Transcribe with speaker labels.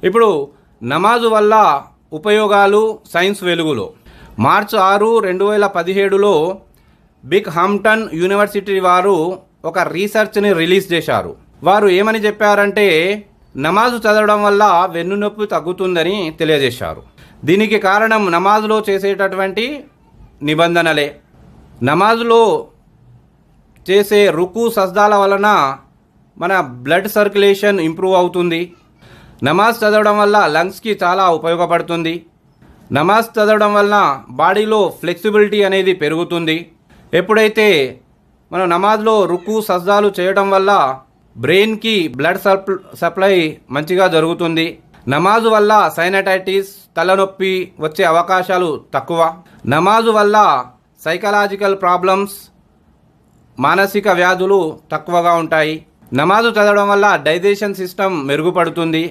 Speaker 1: ఇప్పుడు నమాజు వల్ల ఉపయోగాలు సైన్స్ వెలుగులో మార్చి 6, 2017లో బిగ్ హాంప్టన్ యూనివర్సిటీ వారు ఒక రీసెర్చ్ని రిలీజ్ చేశారు. వారు ఏమని చెప్పారంటే నమాజు చదవడం వల్ల వెన్నునొప్పి తగ్గుతుందని తెలియజేశారు. దీనికి కారణం నమాజులో చేసేటటువంటి నిబంధనలే. నమాజులో చేసే రుకు సజ్దాల వలన మన బ్లడ్ సర్క్యులేషన్ ఇంప్రూవ్ అవుతుంది. నమాజ్ చదవడం వల్ల లంగ్స్కి చాలా ఉపయోగపడుతుంది. నమాజ్ చదవడం వలన బాడీలో ఫ్లెక్సిబిలిటీ అనేది పెరుగుతుంది. ఎప్పుడైతే మనం నమాజ్లో రుకు సజ్దాలు చేయడం వల్ల బ్రెయిన్కి బ్లడ్ సప్లై మంచిగా జరుగుతుంది. నమాజు వల్ల సైనటైటిస్, తలనొప్పి వచ్చే అవకాశాలు తక్కువ. నమాజు వల్ల సైకలాజికల్ ప్రాబ్లమ్స్, మానసిక వ్యాధులు తక్కువగా ఉంటాయి. నమాజు చదవడం వల్ల డైజెషన్ సిస్టమ్ మెరుగుపడుతుంది.